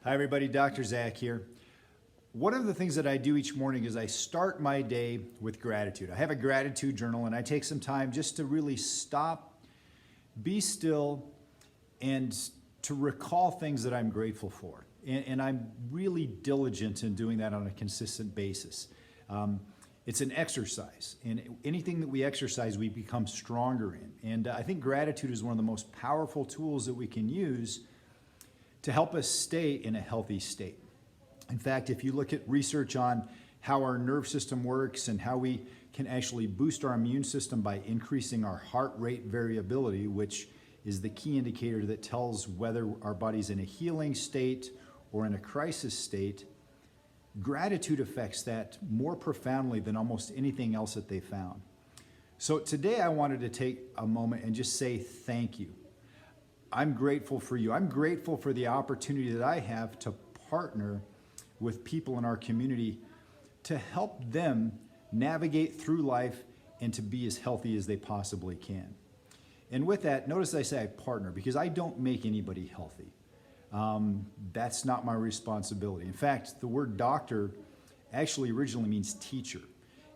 Hi everybody, Dr. Zach here. One of the things that I do each morning is I start my day with gratitude. I have a gratitude journal and I take some time just to really stop, be still, and to recall things that I'm grateful for. And I'm really diligent in doing that on a consistent basis. It's an exercise, and anything that we exercise, we become stronger in. And I think gratitude is one of the most powerful tools that we can use to help us stay in a healthy state. In fact, if you look at research on how our nerve system works and how we can actually boost our immune system by increasing our heart rate variability, which is the key indicator that tells whether our body's in a healing state or in a crisis state, gratitude affects that more profoundly than almost anything else that they found. So today I wanted to take a moment and just say thank you. I'm grateful for you. I'm grateful for the opportunity that I have to partner with people in our community to help them navigate through life and to be as healthy as they possibly can. And with that, notice I say I partner because I don't make anybody healthy. That's not my responsibility. In fact, the word doctor actually originally means teacher.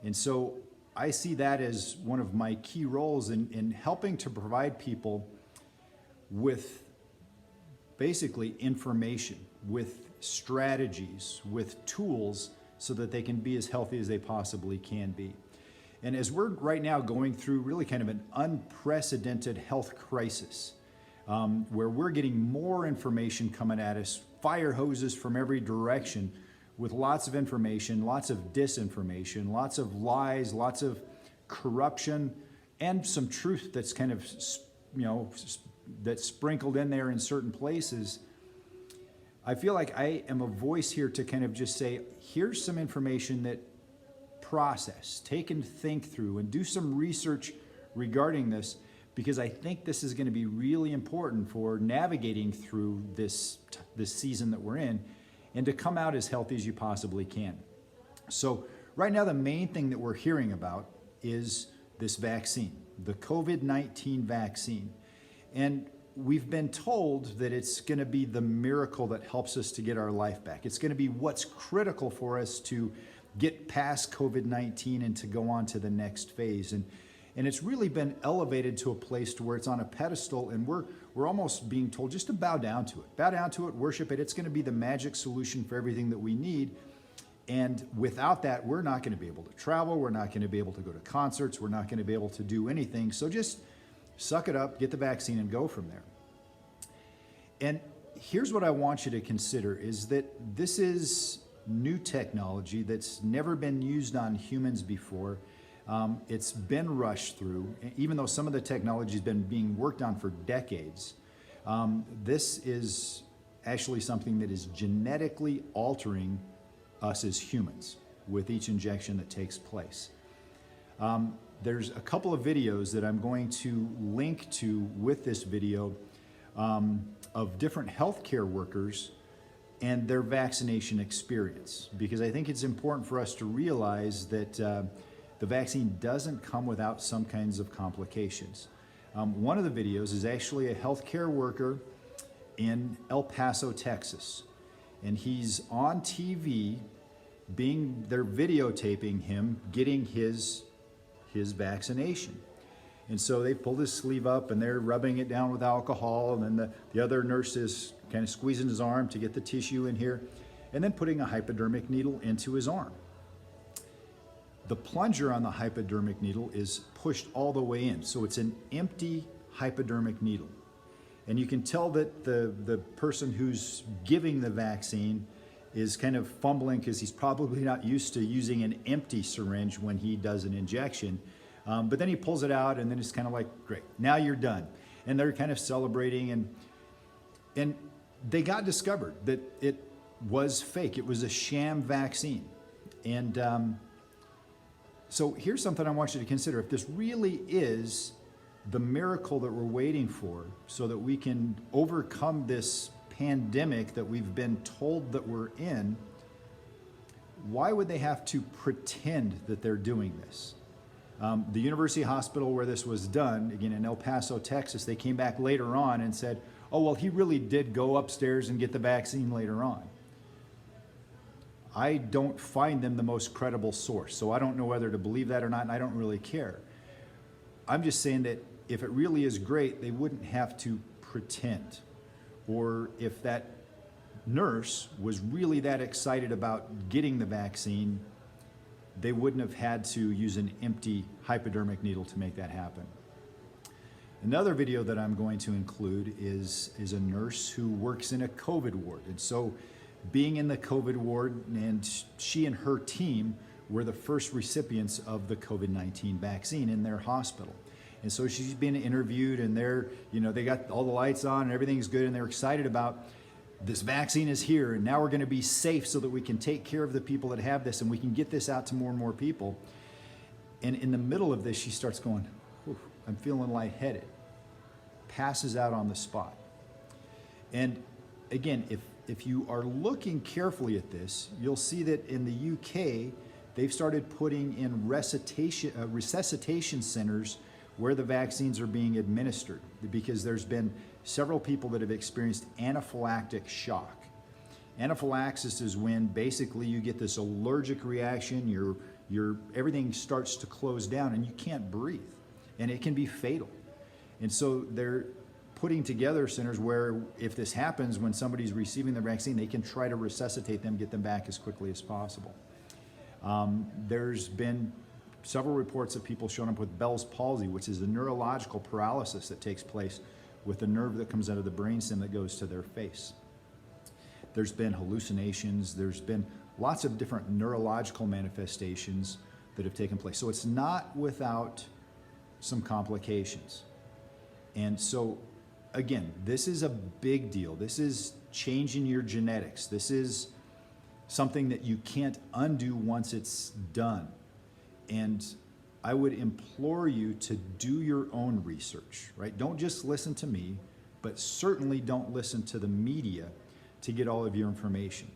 And so I see that as one of my key roles in helping to provide people with basically information, with strategies, with tools so that they can be as healthy as they possibly can be. And as we're right now going through really kind of an unprecedented health crisis, where we're getting more information coming at us, fire hoses from every direction with lots of information, lots of disinformation, lots of lies, lots of corruption, and some truth that's kind of, that's sprinkled in there in certain places. I feel like I am a voice here to kind of just say, here's some information that process, take and think through and do some research regarding this, because I think this is going to be really important for navigating through this season that we're in and to come out as healthy as you possibly can. So right now, the main thing that we're hearing about is this vaccine, the COVID-19 vaccine. And we've been told that it's going to be the miracle that helps us to get our life back. It's going to be what's critical for us to get past COVID-19 and to go on to the next phase. And it's really been elevated to a place to where it's on a pedestal, and we're almost being told just to bow down to it. Bow down to it, worship it. It's going to be the magic solution for everything that we need. And without that, we're not going to be able to travel. We're not going to be able to go to concerts. We're not going to be able to do anything. So just suck it up, get the vaccine, and go from there. And here's what I want you to consider is that this is new technology that's never been used on humans before. It's been rushed through, even though some of the technology has been being worked on for decades. This is actually something that is genetically altering us as humans with each injection that takes place. There's a couple of videos that I'm going to link to with this video of different healthcare workers and their vaccination experience, because I think it's important for us to realize that the vaccine doesn't come without some kinds of complications. One of the videos is actually a healthcare worker in El Paso, Texas, and he's on TV they're videotaping him getting his vaccination. And so they pulled his sleeve up and they're rubbing it down with alcohol, and then the other nurse is kind of squeezing his arm to get the tissue in here and then putting a hypodermic needle into his arm. The plunger on the hypodermic needle is pushed all the way in, so it's an empty hypodermic needle. And you can tell that the person who's giving the vaccine is kind of fumbling because he's probably not used to using an empty syringe when he does an injection. But then he pulls it out and then it's kind of like, great, now you're done. And they're kind of celebrating, and they got discovered that it was fake. It was a sham vaccine. And so here's something I want you to consider. If this really is the miracle that we're waiting for so that we can overcome this pandemic that we've been told that we're in, why would they have to pretend that they're doing this? The University Hospital where this was done, again in El Paso, Texas, they came back later on and said, oh, well, he really did go upstairs and get the vaccine later on. I don't find them the most credible source, so I don't know whether to believe that or not, and I don't really care. I'm just saying that if it really is great, they wouldn't have to pretend. Or if that nurse was really that excited about getting the vaccine, they wouldn't have had to use an empty hypodermic needle to make that happen. Another video that I'm going to include is a nurse who works in a COVID ward. And so being in the COVID ward, and she and her team were the first recipients of the COVID-19 vaccine in their hospital. And so she's been interviewed, and they got all the lights on and everything's good, and they're excited about this vaccine is here, and now we're going to be safe so that we can take care of the people that have this, and we can get this out to more and more people. And in the middle of this, she starts going, I'm feeling lightheaded. Passes out on the spot. And again, if you are looking carefully at this, you'll see that in the UK, they've started putting in resuscitation centers where the vaccines are being administered, because there's been several people that have experienced anaphylactic shock. Anaphylaxis is when basically you get this allergic reaction, everything starts to close down and you can't breathe, and it can be fatal. And so they're putting together centers where if this happens when somebody's receiving the vaccine, they can try to resuscitate them, get them back as quickly as possible. There's been several reports of people showing up with Bell's palsy, which is a neurological paralysis that takes place with the nerve that comes out of the brainstem that goes to their face. There's been hallucinations. There's been lots of different neurological manifestations that have taken place. So it's not without some complications. And so, again, this is a big deal. This is changing your genetics. This is something that you can't undo once it's done. And I would implore you to do your own research, right? Don't just listen to me, but certainly don't listen to the media to get all of your information.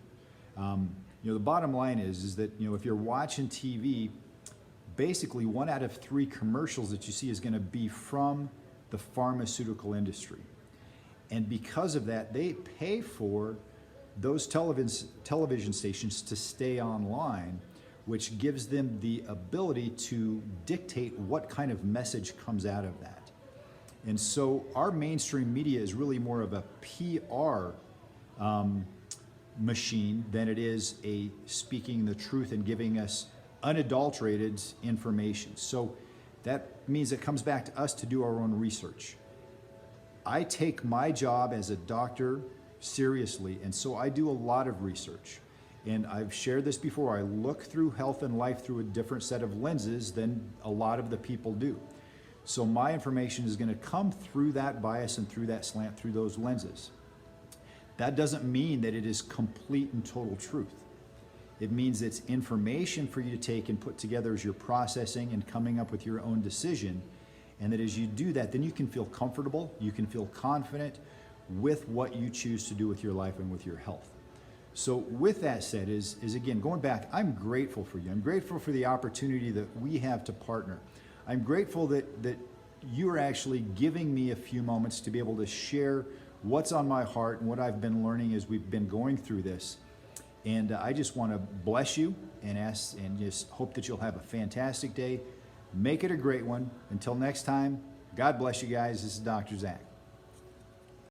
The bottom line is that, if you're watching TV, basically 1 out of 3 commercials that you see is going to be from the pharmaceutical industry. And because of that, they pay for those television stations to stay online, which gives them the ability to dictate what kind of message comes out of that. And so our mainstream media is really more of a PR machine than it is a speaking the truth and giving us unadulterated information. So that means it comes back to us to do our own research. I take my job as a doctor seriously, and so I do a lot of research. And I've shared this before, I look through health and life through a different set of lenses than a lot of the people do. So my information is going to come through that bias and through that slant, through those lenses. That doesn't mean that it is complete and total truth. It means it's information for you to take and put together as you're processing and coming up with your own decision. And that as you do that, then you can feel comfortable, you can feel confident with what you choose to do with your life and with your health. So with that said, is again, going back, I'm grateful for you. I'm grateful for the opportunity that we have to partner. I'm grateful that you are actually giving me a few moments to be able to share what's on my heart and what I've been learning as we've been going through this. And I just want to bless you and ask and just hope that you'll have a fantastic day. Make it a great one. Until next time, God bless you guys. This is Dr. Zach.